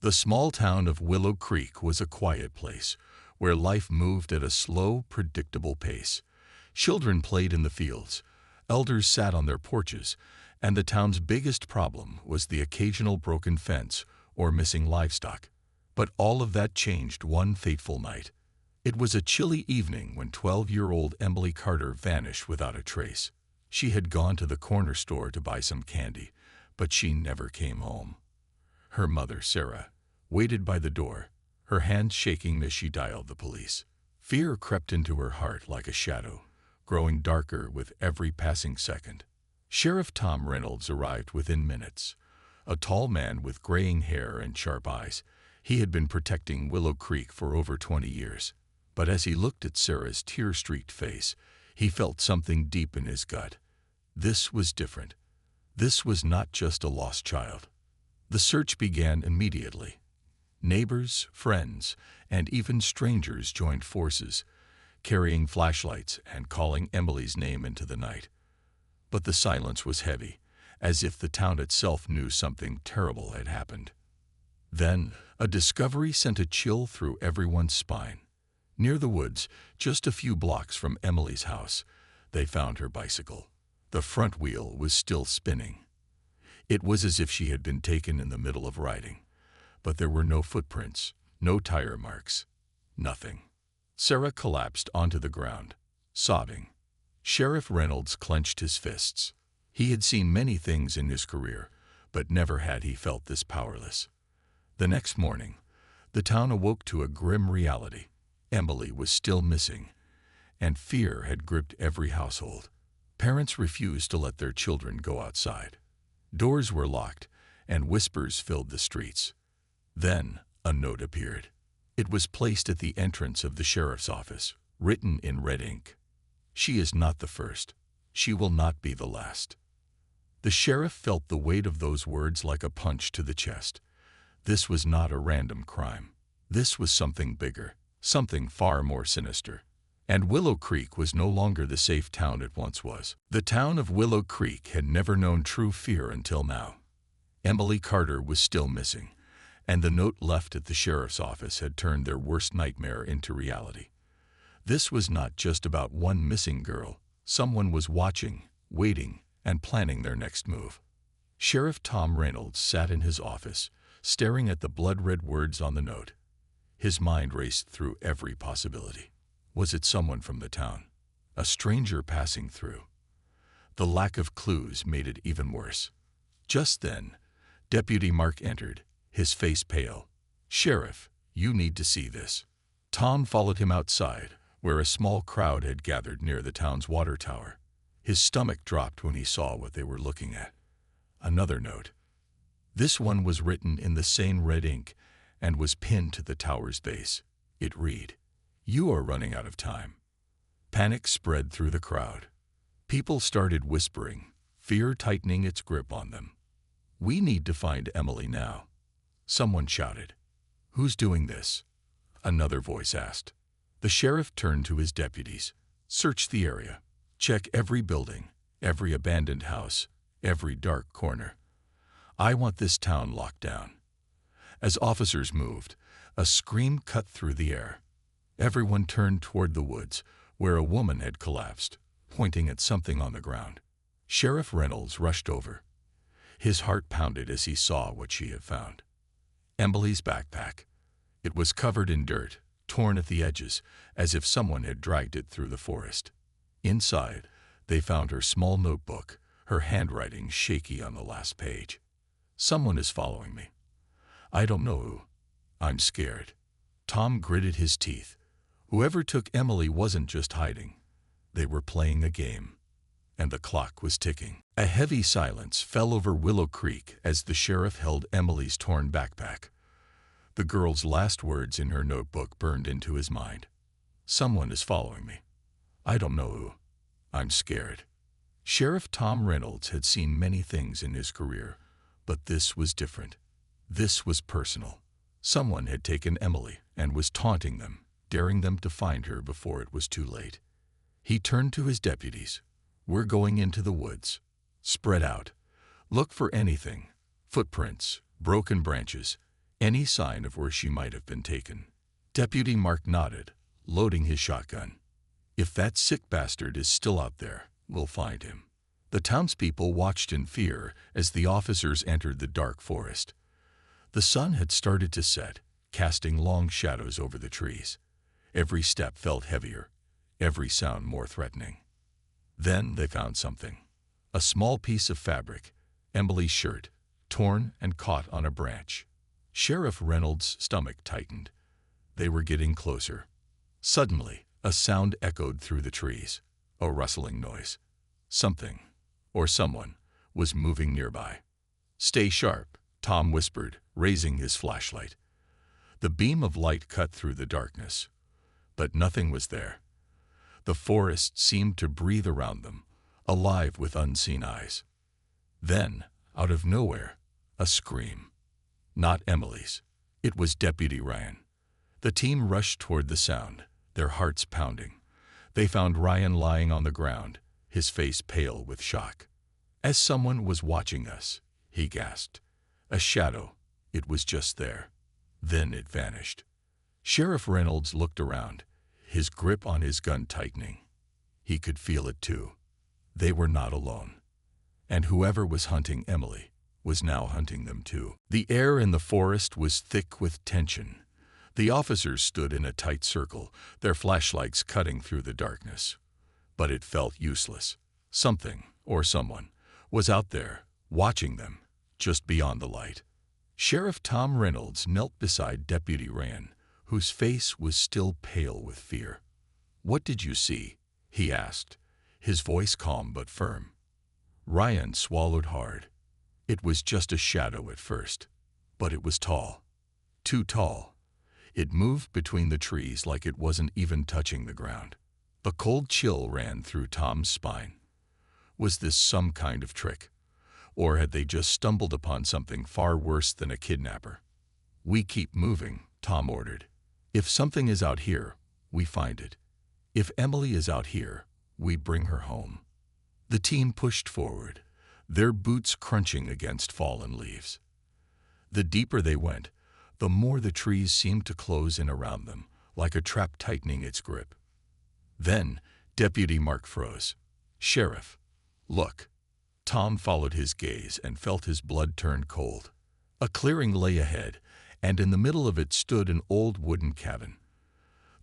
The small town of Willow Creek was a quiet place where life moved at a slow, predictable pace. Children played in the fields, elders sat on their porches, and the town's biggest problem was the occasional broken fence or missing livestock. But all of that changed one fateful night. It was a chilly evening when 12-year-old Emily Carter vanished without a trace. She had gone to the corner store to buy some candy, but she never came home. Her mother, Sarah, waited by the door, her hands shaking as she dialed the police. Fear crept into her heart like a shadow, growing darker with every passing second. Sheriff Tom Reynolds arrived within minutes. A tall man with graying hair and sharp eyes, he had been protecting Willow Creek for over 20 years. But as he looked at Sarah's tear-streaked face, he felt something deep in his gut. This was different. This was not just a lost child. The search began immediately. Neighbors, friends, and even strangers joined forces, carrying flashlights and calling Emily's name into the night. But the silence was heavy, as if the town itself knew something terrible had happened. Then, a discovery sent a chill through everyone's spine. Near the woods, just a few blocks from Emily's house, they found her bicycle. The front wheel was still spinning. It was as if she had been taken in the middle of riding. But there were no footprints, no tire marks, nothing. Sarah collapsed onto the ground, sobbing. Sheriff Reynolds clenched his fists. He had seen many things in his career, but never had he felt this powerless. The next morning, the town awoke to a grim reality. Emily was still missing, and fear had gripped every household. Parents refused to let their children go outside. Doors were locked, and whispers filled the streets. Then, a note appeared. It was placed at the entrance of the sheriff's office, written in red ink. "She is not the first. She will not be the last." The sheriff felt the weight of those words like a punch to the chest. This was not a random crime. This was something bigger, something far more sinister. And Willow Creek was no longer the safe town it once was. The town of Willow Creek had never known true fear until now. Emily Carter was still missing, and the note left at the sheriff's office had turned their worst nightmare into reality. This was not just about one missing girl. Someone was watching, waiting, and planning their next move. Sheriff Tom Reynolds sat in his office, staring at the blood-red words on the note. His mind raced through every possibility. Was it someone from the town? A stranger passing through? The lack of clues made it even worse. Just then, Deputy Mark entered, his face pale. "Sheriff, you need to see this." Tom followed him outside, where a small crowd had gathered near the town's water tower. His stomach dropped when he saw what they were looking at. Another note. This one was written in the same red ink and was pinned to the tower's base. It read, "You are running out of time." Panic spread through the crowd. People started whispering, fear tightening its grip on them. "We need to find Emily now." Someone shouted. "Who's doing this?" Another voice asked. The sheriff turned to his deputies. "Search the area. Check every building, every abandoned house, every dark corner. I want this town locked down." As officers moved, a scream cut through the air. Everyone turned toward the woods, where a woman had collapsed, pointing at something on the ground. Sheriff Reynolds rushed over. His heart pounded as he saw what she had found. Emily's backpack. It was covered in dirt, torn at the edges, as if someone had dragged it through the forest. Inside, they found her small notebook, her handwriting shaky on the last page. "Someone is following me. I don't know who. I'm scared." Tom gritted his teeth. Whoever took Emily wasn't just hiding. They were playing a game. And the clock was ticking. A heavy silence fell over Willow Creek as the sheriff held Emily's torn backpack. The girl's last words in her notebook burned into his mind. "Someone is following me. I don't know who. I'm scared." Sheriff Tom Reynolds had seen many things in his career, but this was different. This was personal. Someone had taken Emily and was taunting them, daring them to find her before it was too late. He turned to his deputies. "We're going into the woods. Spread out. Look for anything. Footprints, broken branches, any sign of where she might have been taken. Deputy Mark nodded, loading his shotgun. "If that sick bastard is still out there, we'll find him." The townspeople watched in fear as the officers entered the dark forest. The sun had started to set, casting long shadows over the trees. Every step felt heavier, every sound more threatening. Then they found something. A small piece of fabric, Emily's shirt, torn and caught on a branch. Sheriff Reynolds' stomach tightened. They were getting closer. Suddenly, a sound echoed through the trees, a rustling noise. Something, or someone, was moving nearby. "Stay sharp," Tom whispered, raising his flashlight. The beam of light cut through the darkness, but nothing was there. The forest seemed to breathe around them, alive with unseen eyes. Then, out of nowhere, a scream. Not Emily's. It was Deputy Ryan. The team rushed toward the sound, their hearts pounding. They found Ryan lying on the ground, his face pale with shock. "As someone was watching us," he gasped. "A shadow. It was just there. Then it vanished." Sheriff Reynolds looked around, his grip on his gun tightening. He could feel it too. They were not alone. And whoever was hunting Emily was now hunting them too. The air in the forest was thick with tension. The officers stood in a tight circle, their flashlights cutting through the darkness. But it felt useless. Something, or someone, was out there, watching them, just beyond the light. Sheriff Tom Reynolds knelt beside Deputy Ryan, whose face was still pale with fear. "What did you see?" he asked, his voice calm but firm. Ryan swallowed hard. It was just a shadow at first, but it was tall. Too tall. It moved between the trees like it wasn't even touching the ground. A cold chill ran through Tom's spine. Was this some kind of trick? Or had they just stumbled upon something far worse than a kidnapper? "We keep moving," Tom ordered. "If something is out here, we find it. If Emily is out here, we bring her home." The team pushed forward, their boots crunching against fallen leaves. The deeper they went, the more the trees seemed to close in around them, like a trap tightening its grip. Then Deputy Mark froze. "Sheriff, look." Tom followed his gaze and felt his blood turn cold. A clearing lay ahead, and in the middle of it stood an old wooden cabin.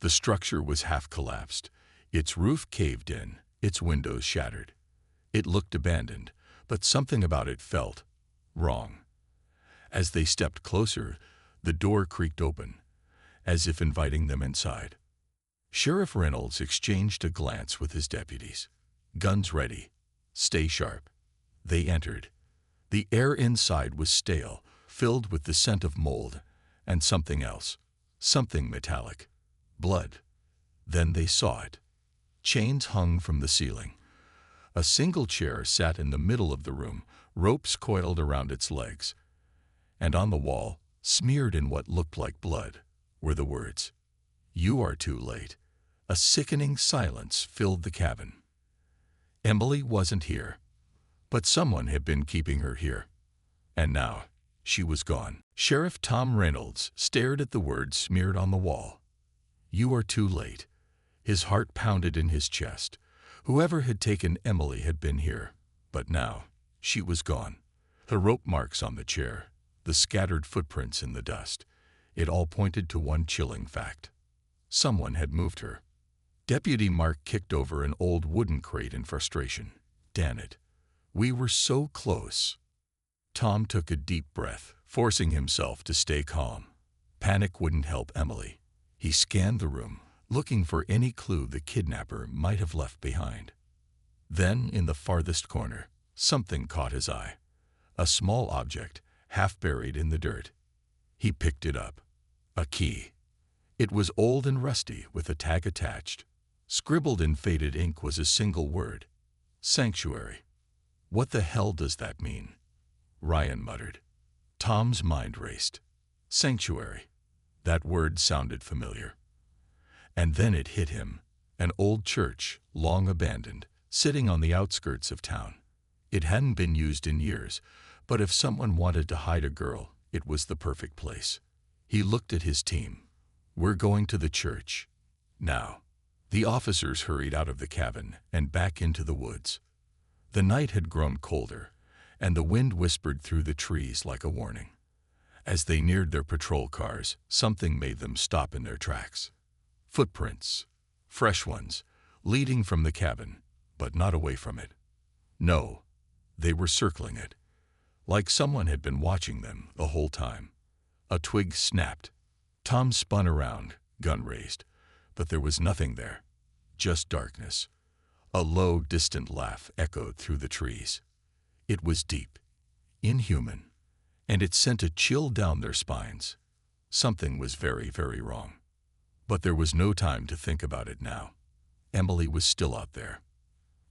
The structure was half collapsed, its roof caved in, its windows shattered. It looked abandoned, but something about it felt wrong. As they stepped closer, the door creaked open, as if inviting them inside. Sheriff Reynolds exchanged a glance with his deputies. Guns ready. Stay sharp. They entered. The air inside was stale, filled with the scent of mold, and something else, something metallic. Blood. Then they saw it. Chains hung from the ceiling. A single chair sat in the middle of the room, ropes coiled around its legs. And on the wall, smeared in what looked like blood, were the words, "You are too late." A sickening silence filled the cabin. Emily wasn't here, but someone had been keeping her here. And now, she was gone. Sheriff Tom Reynolds stared at the words smeared on the wall. "You are too late." His heart pounded in his chest. Whoever had taken Emily had been here, but now she was gone. The rope marks on the chair, the scattered footprints in the dust, it all pointed to one chilling fact. Someone had moved her. Deputy Mark kicked over an old wooden crate in frustration. Damn it. We were so close. Tom took a deep breath, forcing himself to stay calm. Panic wouldn't help Emily. He scanned the room, looking for any clue the kidnapper might have left behind. Then, in the farthest corner, something caught his eye. A small object, half buried in the dirt. He picked it up. A key. It was old and rusty, with a tag attached. Scribbled in faded ink was a single word. Sanctuary. What the hell does that mean? Ryan muttered. Tom's mind raced. Sanctuary. That word sounded familiar. And then it hit him. An old church, long abandoned, sitting on the outskirts of town. It hadn't been used in years, but if someone wanted to hide a girl, It was the perfect place. He looked at his team. "We're going to the church. Now." The officers hurried out of the cabin and back into the woods. The night had grown colder, and the wind whispered through the trees like a warning. As they neared their patrol cars, something made them stop in their tracks. Footprints, fresh ones, leading from the cabin, but not away from it. No, they were circling it, like someone had been watching them the whole time. A twig snapped. Tom spun around, gun raised, but there was nothing there, just darkness. A low, distant laugh echoed through the trees. It was deep, inhuman, and it sent a chill down their spines. Something was very, very wrong. But there was no time to think about it now. Emily was still out there,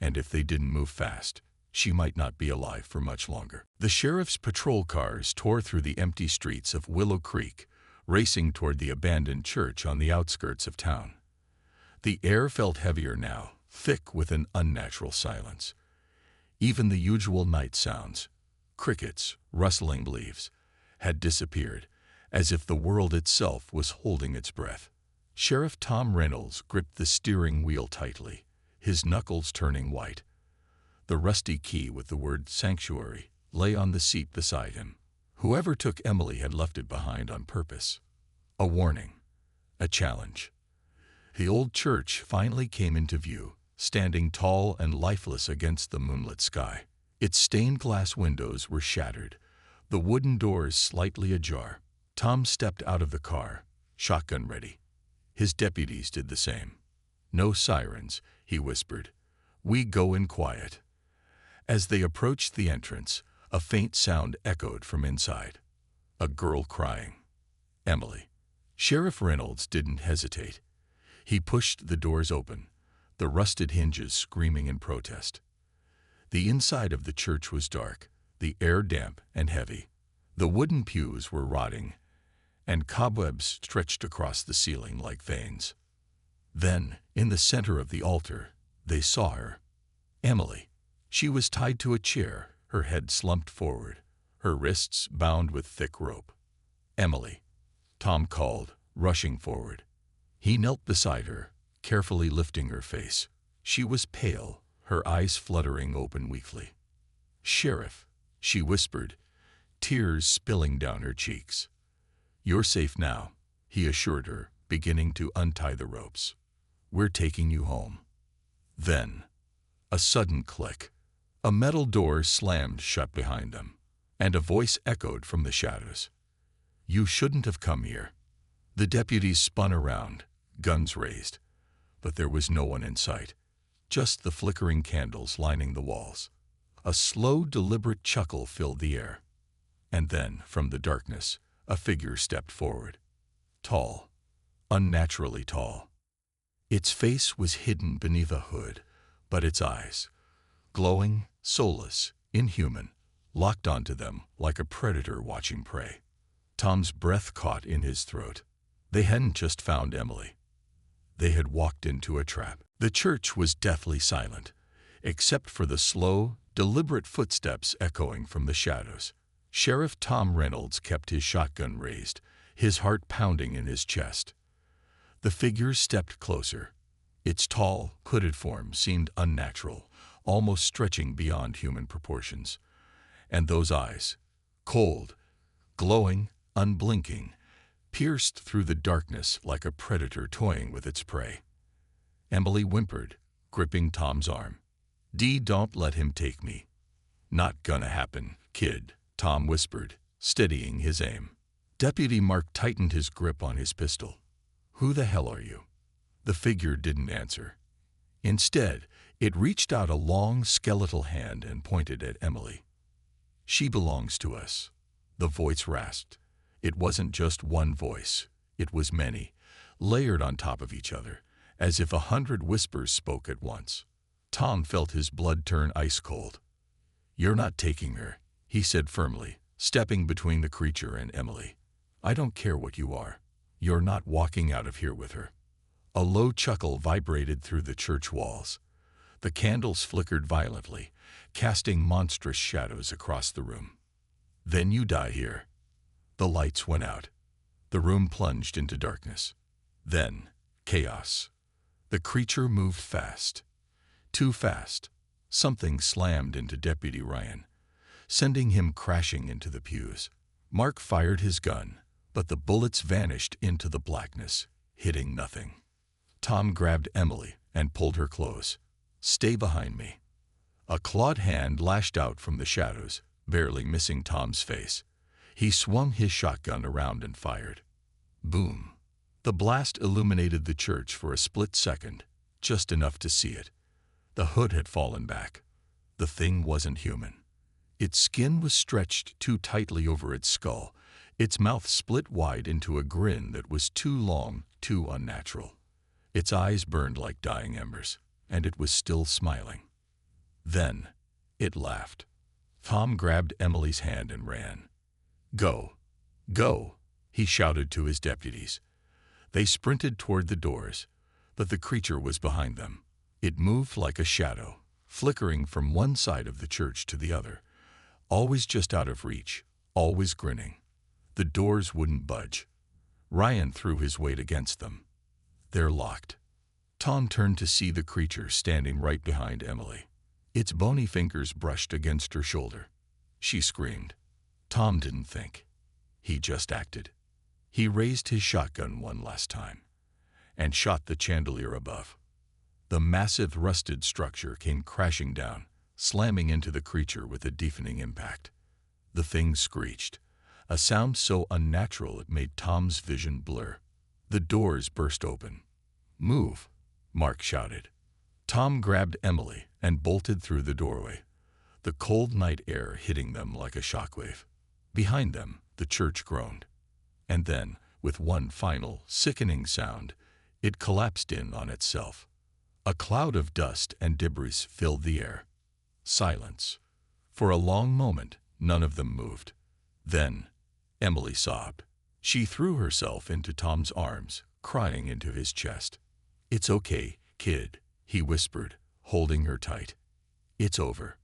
and if they didn't move fast, she might not be alive for much longer. The sheriff's patrol cars tore through the empty streets of Willow Creek, racing toward the abandoned church on the outskirts of town. The air felt heavier now, thick with an unnatural silence. Even the usual night sounds, crickets, rustling leaves, had disappeared, as if the world itself was holding its breath. Sheriff Tom Reynolds gripped the steering wheel tightly, his knuckles turning white. The rusty key with the word sanctuary lay on the seat beside him. Whoever took Emily had left it behind on purpose. A warning, a challenge. The old church finally came into view, standing tall and lifeless against the moonlit sky. Its stained glass windows were shattered, the wooden doors slightly ajar. Tom stepped out of the car, shotgun ready. His deputies did the same. "No sirens," he whispered. "We go in quiet." As they approached the entrance, a faint sound echoed from inside. A girl crying. Emily. Sheriff Reynolds didn't hesitate. He pushed the doors open, the rusted hinges screaming in protest. The inside of the church was dark, the air damp and heavy. The wooden pews were rotting, and cobwebs stretched across the ceiling like veins. Then, in the center of the altar, they saw her. Emily. She was tied to a chair, her head slumped forward, her wrists bound with thick rope. "Emily," Tom called, rushing forward. He knelt beside her, carefully lifting her face. She was pale, her eyes fluttering open weakly. "Sheriff," she whispered, tears spilling down her cheeks. "You're safe now," he assured her, beginning to untie the ropes. "We're taking you home." Then, a sudden click. A metal door slammed shut behind them, and a voice echoed from the shadows. "You shouldn't have come here." The deputies spun around, guns raised, but there was no one in sight, just the flickering candles lining the walls. A slow, deliberate chuckle filled the air. And then, from the darkness, a figure stepped forward. Tall, unnaturally tall. Its face was hidden beneath a hood, but its eyes, glowing, soulless, inhuman, locked onto them like a predator watching prey. Tom's breath caught in his throat. They hadn't just found Emily. They had walked into a trap. The church was deathly silent, except for the slow, deliberate footsteps echoing from the shadows. Sheriff Tom Reynolds kept his shotgun raised, his heart pounding in his chest. The figure stepped closer. Its tall, hooded form seemed unnatural, almost stretching beyond human proportions. And those eyes, cold, glowing, unblinking, pierced through the darkness like a predator toying with its prey. Emily whimpered, gripping Tom's arm. Don't let him take me." "Not gonna happen, kid," Tom whispered, steadying his aim. Deputy Mark tightened his grip on his pistol. "Who the hell are you?" The figure didn't answer. Instead, it reached out a long, skeletal hand and pointed at Emily. "She belongs to us," the voice rasped. It wasn't just one voice. It was many, layered on top of each other, as if 100 whispers spoke at once. Tom felt his blood turn ice cold. "You're not taking her," he said firmly, stepping between the creature and Emily. "I don't care what you are. You're not walking out of here with her." A low chuckle vibrated through the church walls. The candles flickered violently, casting monstrous shadows across the room. "Then you die here." The lights went out. The room plunged into darkness. Then, chaos. The creature moved fast. Too fast. Something slammed into Deputy Ryan, sending him crashing into the pews. Mark fired his gun, but the bullets vanished into the blackness, hitting nothing. Tom grabbed Emily and pulled her close. "Stay behind me." A clawed hand lashed out from the shadows, barely missing Tom's face. He swung his shotgun around and fired. Boom. The blast illuminated the church for a split second, just enough to see it. The hood had fallen back. The thing wasn't human. Its skin was stretched too tightly over its skull. Its mouth split wide into a grin that was too long, too unnatural. Its eyes burned like dying embers, and it was still smiling. Then, it laughed. Tom grabbed Emily's hand and ran. "Go! Go!" he shouted to his deputies. They sprinted toward the doors, but the creature was behind them. It moved like a shadow, flickering from one side of the church to the other, always just out of reach, always grinning. The doors wouldn't budge. Ryan threw his weight against them. "They're locked." Tom turned to see the creature standing right behind Emily. Its bony fingers brushed against her shoulder. She screamed. Tom didn't think. He just acted. He raised his shotgun one last time and shot the chandelier above. The massive rusted structure came crashing down, slamming into the creature with a deafening impact. The thing screeched, a sound so unnatural it made Tom's vision blur. The doors burst open. "Move!" Mark shouted. Tom grabbed Emily and bolted through the doorway, the cold night air hitting them like a shockwave. Behind them, the church groaned. And then, with one final, sickening sound, it collapsed in on itself. A cloud of dust and debris filled the air. Silence. For a long moment, none of them moved. Then, Emily sobbed. She threw herself into Tom's arms, crying into his chest. "It's okay, kid," he whispered, holding her tight. "It's over."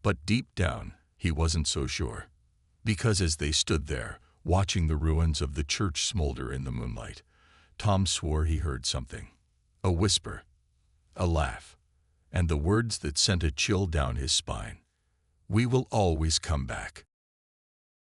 But deep down, he wasn't so sure. Because as they stood there, watching the ruins of the church smolder in the moonlight, Tom swore he heard something. A whisper, a laugh, and the words that sent a chill down his spine. "We will always come back."